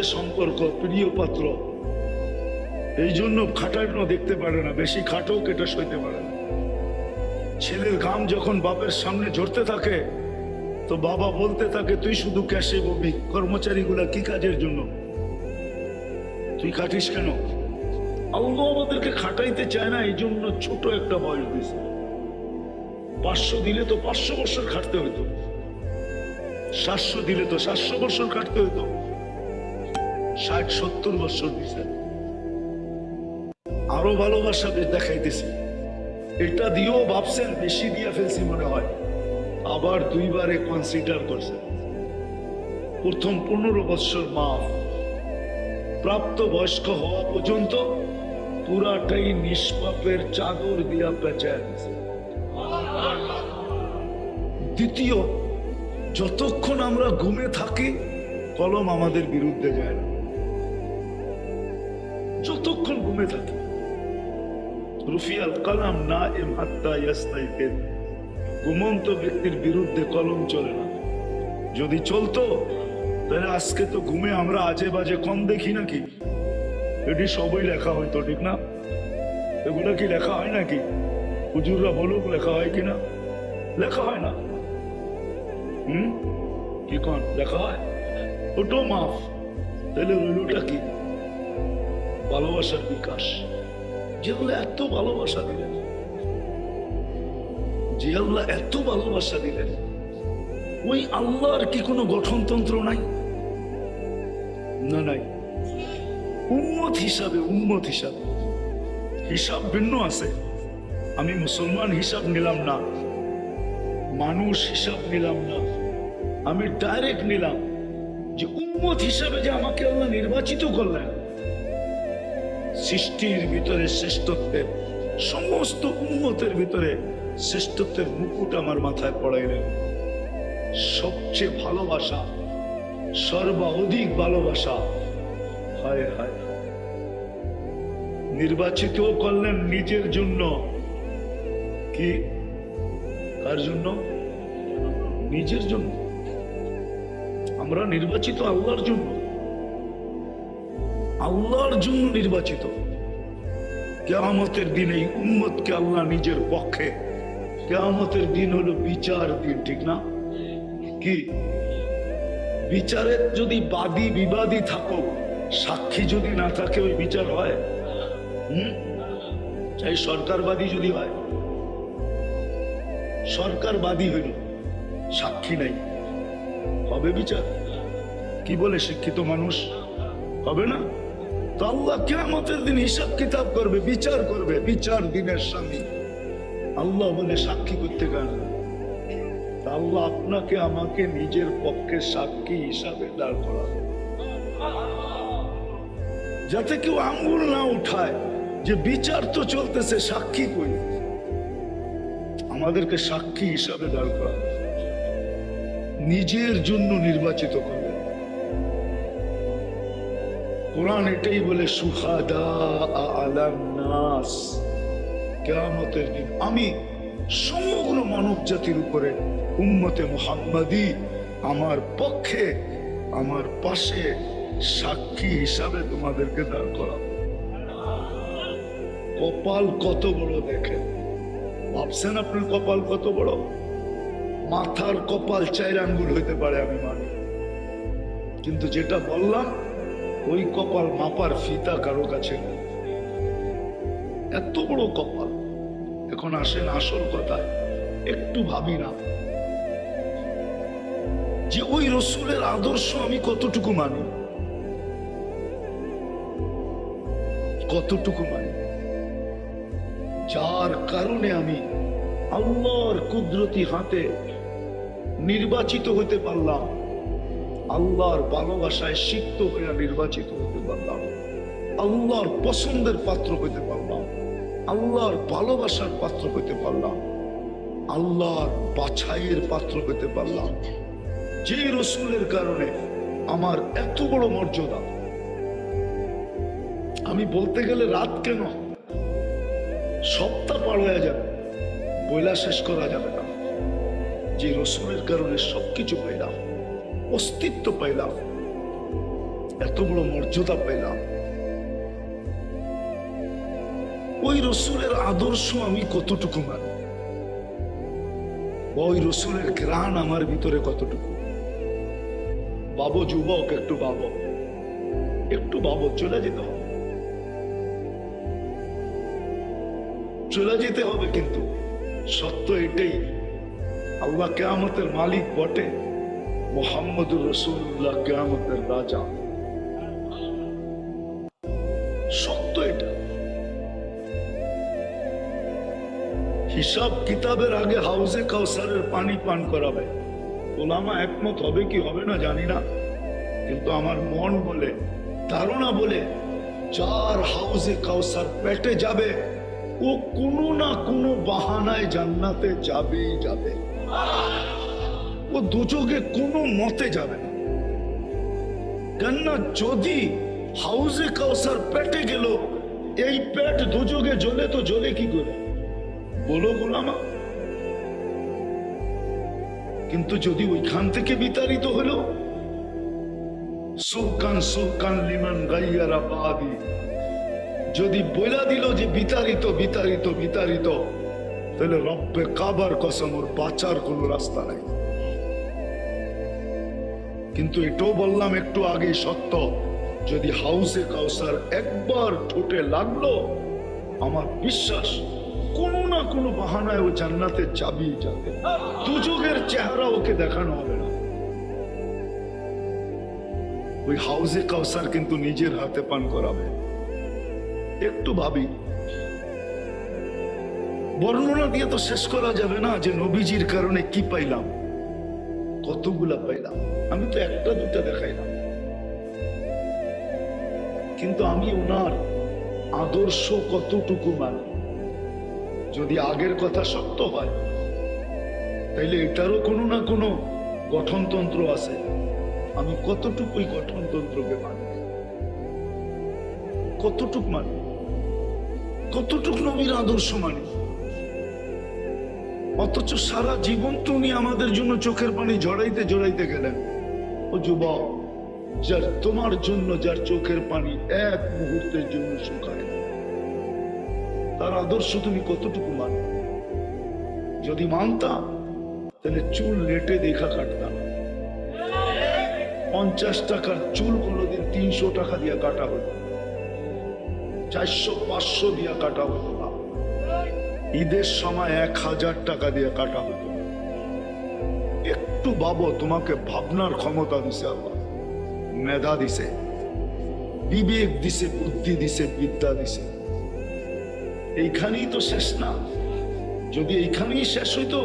সম্পর্ক প্রিয় পাত্র, এই জন্য খাটানো দেখতে পারে না, বেশি খাটো কেটে সইতে পারে না। ছেলের ঘাম যখন বাপের সামনে ঝরতে থাকে তো বাবা বলতে থাকে, তুই শুধু ক্যাশে ববি, কর্মচারীগুলা কি কাজের জন্য, তুই খাটিস কেন? আল্লাহ আমাদেরকে খাটাইতে চায় না, এই জন্য ছোট একটা বয়স দিছে। 500 দিলে তো 500 বছর খাটতে হইতো, 700 দিলে তো 700 বছর খাটতে হইতো, 60-70 বছর দিছে। আরো ভালোবাসা দেখাইতেছি, এটা দিয়েও ভাবছেন বেশি দিয়ে ফেলছি মনে হয়, আবার দুইবারে কনসিডার করছেন। প্রথম 15 বছর মাফ, প্রাপ্ত বয়স্ক হওয়া পর্যন্ত পুরাটাই নিষ্পাপের চাদর দিয়া পেঁচায় দিছে। দ্বিতীয়, যতক্ষণ আমরা ঘুমে থাকি কলম আমাদের বিরুদ্ধে যায় না, যতক্ষণ ঘুমে থাকি। রুফিয়াল কালাম নাইম হাত্তা ইয়াস্তাইকিজ, ঘুমন্ত ব্যক্তির বিরুদ্ধে কলম চলে না। যদি চলতো তাহলে আজকে তো ঘুমে আমরা আজে বাজে কম দেখি নাকি? এটি সবই লেখা হয়তো, ঠিক না? এগুলো কি লেখা হয় নাকি? হুজুররা বলুক লেখা হয় কিনা? লেখা হয় না। কি কোন লেখা হয়? ওটো মাফ। তাহলে রইলটা কি? ভালোবাসার বিকাশ। যেগুলো এত ভালোবাসা দিলেন, যে আল্লাহ এত ভালোবাসা দিলেন, ওই আল্লাহর কি কোনো গঠনতন্ত্র নাই? না, নাই। উম্মত হিসাবে হিসাব ভিন্ন আছে। আমি মুসলমান হিসাব নিলাম না, মানুষ হিসাব নিলাম না, আমি ডাইরেক্ট নিলাম যে উম্মত হিসাবে যে আমাকে আল্লাহ নির্বাচিত করলেন, সৃষ্টির ভিতরে শ্রেষ্ঠত্বের, সমস্ত উম্মতের ভিতরে শ্রেষ্ঠত্বের মুকুট আমার মাথায় পড়াইলেন। সবচেয়ে ভালোবাসা, সর্বাধিক ভালোবাসা, হায় হায়, নির্বাচিত করলেন নিজের জন্য। কি? কার জন্য? নিজের জন্য। আমরা নির্বাচিত আল্লাহর জন্য, আল্লাহর জন্য নির্বাচিত। কিয়ামতের দিন এই উম্মতকে আল্লাহ নিজের পক্ষে, কিয়ামতের দিন হলো বিচার দিন, ঠিক না? কি বিচারের যদি বাদী বিবাদী থাকো, সাক্ষী যদি না থাকে ওই বিচার হয়? চাই সরকারবাদী যদি হয়, সরকারবাদী হইল, সাক্ষী নাই, হবে বিচার? কি বলে শিক্ষিত মানুষ? হবে না। তো আল্লাহ কিয়ামতের দিন হিসাব কিতাব করবে, বিচার করবে, বিচার দিনের স্বামী আল্লাহ বলে সাক্ষী করতে কেন? আল্লাহ আপনাকে আমাকে নিজের পক্ষে সাক্ষী হিসাবে দাঁড় করাবে, যাতে কেউ আঙ্গুল না উঠায় যে বিচার তো চলতেছে, সাক্ষী কই? আমাদেরকে সাক্ষী হিসাবে দাঁড় করাবে, নিজের জন্য নির্বাচিত করবে। কোরআন এটাই বলে, শুহাদা আলান নাস, কিয়ামতের দিন আমি সমগ্র মানব জাতির উপরে উম্মতে মুহাম্মাদি আমার পক্ষে, আমার পাশে সাক্ষী হিসাবে তোমাদেরকে দাঁড় করাবো। কপাল কত বড় দেখেন, ভাবছেন আপনার কপাল কত বড়? মাথার কপাল 4 আঙ্গুল হইতে পারে, আমি মানি, কিন্তু যেটা বললাম ওই কপাল মাপার ফিতা কারো কাছে নেই, এত বড় কপাল। এখন আসেন আসল কথায়, একটু ভাবি না যে ওই রসুলের আদর্শ আমি কতটুকু মানি, কতটুকু মানি, যার কারণে আমি আল্লাহর কুদরতি হাতে নির্বাচিত হতে পারলাম, আল্লাহর ভালোবাসায় সিক্ত হয়ে নির্বাচিত হতে পারলাম, আল্লাহর পছন্দের পাত্র হইতে পারলাম, আল্লাহর ভালোবাসার পাত্র হইতে পারলাম, আল্লাহর বাছাইয়ের পাত্র হইতে পারলাম, যে রসুলের কারণে আমার এত বড় মর্যাদা। আমি বলতে গেলে রাত কেন, সপ্তাহ পার হয়ে যাবে, বইলা শেষ করা যাবে না। যে রসুলের কারণে সবকিছু পাইলাম, অস্তিত্ব পাইলাম, এত বড় মর্যাদা পেলাম। ওই রসুলের আদর্শ আমি কতটুকু মানি, ওই রসুলের ঘ্রাণ আমার ভিতরে কতটুকু। বাবু যুবক, একটু ভাবো, একটু ভাবো। চলে যেতে হবে, চলে যেতে হবে, কিন্তু সত্য এটাই, আল্লাহ কিয়ামতের মালিক বটে, মুহাম্মদুর রাসূলুল্লাহ কিয়ামতের রাজা। সত্য এটা। হিসাব কিতাবের আগে হাউজে কাউসারের পানি পান করাবে। ওলামা একমত হবে কি হবে না জানি না, কিন্তু আমার মন বলে, ধারণা বলে, যার হাউজে কাউসার পেটে যাবে ও কোনো না কোনো বাহানায় জান্নাতে যাবেই যাবে, ও দুযোগে কোনো মতে যাবে না। কেননা যদি হাউজে কাউসার পেটে গেল, এই পেট দুযোগে জ্বলে তো জ্বলে কি করে বলো গোলামা? কিন্তু যদি ওইখান থেকে বিতাড়িত হলো, সুলকান সুলকান লিমান গাইয়ারা বাদি, যদি বইলা দিল যে বিতাড়িত বিতাড়িত বিতাড়িত, তাহলে রব্বে কাবার কসম ওর বাঁচার কোন রাস্তা নাই। কিন্তু এটাও বললাম একটু আগে, সত্য, যদি হাউসে কাউসার একবার ঠোঁটে লাগলো, আমার বিশ্বাস কোনো না কোনো বাহানায় ও জান্নাতে যাবেই যাবে, দুযোগের চেহারা ওকে দেখানো হবে না। ওই হাউসে কাউসার কিন্তু নিজের হাতে পান করাবে। একটু ভাবি, বর্ণনা দিয়ে তো শেষ করা যাবে না যে নবীজির কারণে কি পাইলাম, কতগুলা পাইলাম। আমি তো একটা দুটা দেখাইলাম, কিন্তু আমি ওনার আদর্শ কতটুকু মানি। যদি আগের কথা সত্য হয়, তাইলে এটারও কোনো না কোনো গঠনতন্ত্র আছে। আমি কতটুকুই গঠনতন্ত্রকে মানি, কতটুক মানি, কতটুক নবীর আদর্শ মানি। অথচ সারা জীবন তো উনি আমাদের জন্য চোখের পানি জড়াইতে জড়াইতে গেলেন। ও যুবক, যার তোমার জন্য যার চোখের পানি এক মুহূর্তের জন্য শুকায় না, তার আদর্শ তুমি কতটুকু মানো? যদি মানতাম, তাহলে চুল লেটে দেখা কাটতাম। 50 টাকার চুল কোনোদিন 300 টাকা দিয়ে কাটা হতো, 400-500 দিয়ে কাটা হতো না। ঈদের সময় 1000 টাকা দিয়ে কাটা হতো। একটু ভাবো, তোমাকে ভাবনার ক্ষমতা দিছে আল্লাহ, মেধা দিছে, বিবেক দিছে, বুদ্ধি দিছে, বিদ্যা দিছে। এইখানেই তো শেষ না। যদি এইখানেই শেষ হইতো,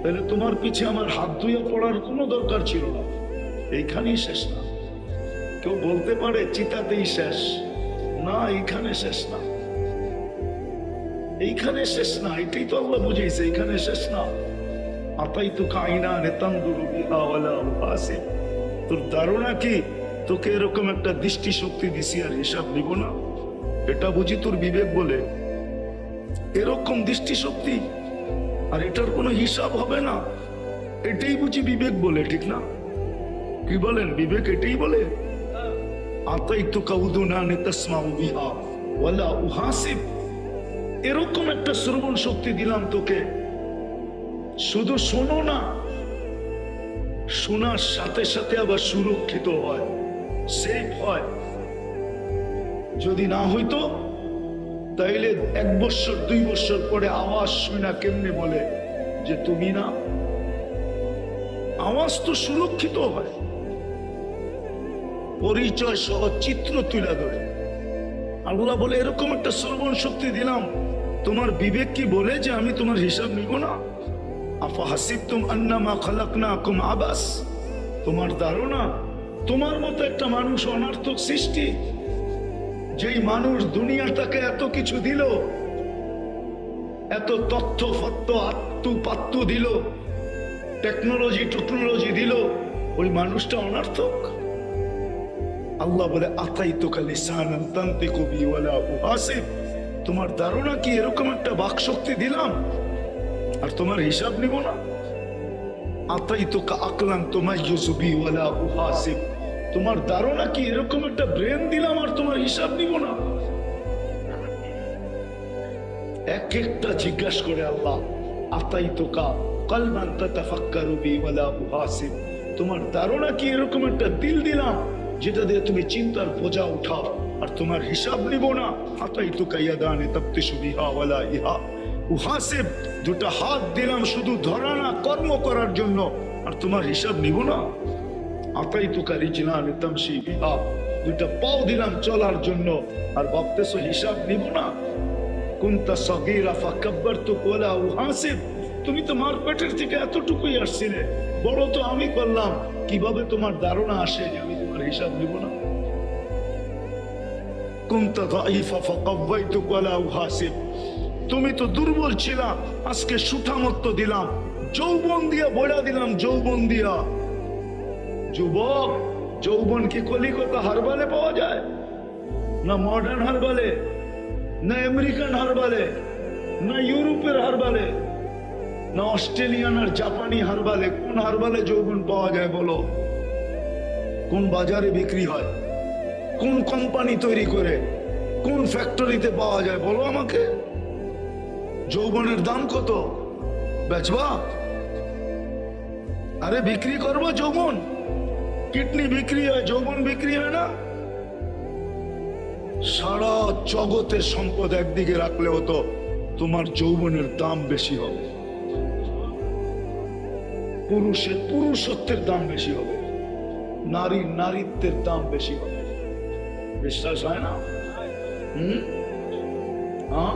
তাহলে তোমার পিছে আমার হাত ধুয়ে পড়ার কোনো দরকার ছিল না। এইখানেই শেষ না। কেউ বলতে পারে চিতাতেই শেষ, না, এইখানে শেষ না, এইখানে শেষ না। এটাই তো আল্লাহ বুঝাইছে, এইখানে শেষ না। আতাই তো কাইনা নেতান্দুরু বিহা ওয়ালা উবাসির। তোর ধারণা কি তোকে এরকম একটা দৃষ্টি শক্তি দিছি আর হিসাব নিব না? এটা বুঝি তোর বিবেক বলে? এরকম দৃষ্টি শক্তি আর এটার কোনো হিসাব হবে না, এটাই বুঝি বিবেক বলে, ঠিক না? কি বলেন, বিবেক এটাই বলে? আতাই তো কাউদুনা নেতাসমাউ বিহা ওয়ালা উহাসিব। এরকম একটা শ্রবণ শক্তি দিলাম তোকে, শুধু শোনো না, শোনার সাথে সাথে আবার সুরক্ষিত হয়, সেফ হয়। যদি না হইতো, তাইলে 1 বছর 2 বছর পরে আওয়াজ শুনা কেমনে বলে যে তুমি না? আওয়াজ তো সুরক্ষিত হয়, পরিচয় সহ চিত্র তুলে ধরে। আল্লাহ বলে এরকম একটা শ্রবণ শক্তি দিলাম, তোমার বিবেক কি বলে যে আমি তোমার হিসাব নিব না? আফা হাসিবতুম আন্নামা খালাকনাকুম আবাস। তোমার ধারণা তোমার মতো একটা মানুষ অনার্থক সৃষ্টি, যেই মানুষ দুনিয়াটাকে এত কিছু দিল, এত তথ্য ফত্ত আত্মু পাত্তু দিল, টেকনোলজি দিল, ওই মানুষটা অনার্থক? আল্লাহ বলে আতাইতুকা লিসানান তানতিকু বি ওয়ালা উহাসিব। তোমার ধারণা কি এরকম একটা বাক শক্তি দিলাম আর তোমার হিসাব নিব না? আতাইতুকা আকলান তুমাইয়িজু বি ওয়ালা উহাসিব। তোমার ধারণা কি এরকম একটা ব্রেন দিলাম আর তোমার হিসাব নিব না? এক একটা জিজ্ঞাসা করে আল্লাহ, আতাইতুকা কলবান তাতাফাক্কারু বি ওয়ালা উহাসিব। তোমার ধারণা কি এরকম একটা দিল দিলাম যেটা দিয়ে তুমি চিন্তার বোঝা উঠাও আর তোমার হিসাব নিব না? আতাইতুকা ইয়াদানি তাফতিশু বিহা ওয়ালা ইহা উহাসিব। দুটো হাত দিলাম শুধু ধরা না, কর্ম করার জন্য, আর তোমার হিসাব নিব না? আতাইতুকা রিজলানি তামশি বিহা। দুটো পাও দিলাম চলার জন্য, আর ভাবতেছো হিসাব নিব না? কুনতা সাগীরা ফাকাব্বারতুকা ওয়ালা উহাসিব। তুমি তো মার পেটের থেকে এতটুকুই আসছিলে, বড় তো আমি করলাম। কিভাবে তোমার ধারণা আসে যে আমি তোমার হিসাব নিব না? কুনতা দাঈফা ফাকাওয়াইতুকা ওয়ালা উহাসিব। তুমি তো দুর্বল ছিলা, আজকে সুঠামত্ব দিলাম, যৌবন দিয়া বড়া দিলাম, যৌবন দিয়া। যুবক, যৌবন কি কলিকাতা হারবালে পাওয়া যায়? না মডার্ন হারবালে, না আমেরিকান হারবালে, না ইউরোপের হারবালে, না অস্ট্রেলিয়ান আর জাপানি হারবালে? কোন হারবালে যৌবন পাওয়া যায় বলো? কোন বাজারে বিক্রি হয়? কোন কোম্পানি তৈরি করে? কোন ফ্যাক্টরিতে পাওয়া যায় বলো আমাকে? যৌবনের দাম কত? বেচবা? আরে বিক্রি করবো যৌবন? কিডনি বিক্রি হয়, যৌবন বিক্রি হয় না? সারা জগতের সম্পদ একদিকে রাখলে হতো, তোমার যৌবনের দাম বেশি হবে, পুরুষের পুরুষত্বের দাম বেশি হবে, নারীর নারীত্বের দাম বেশি হবে। বিশ্বাস হয় না? হ্যাঁ।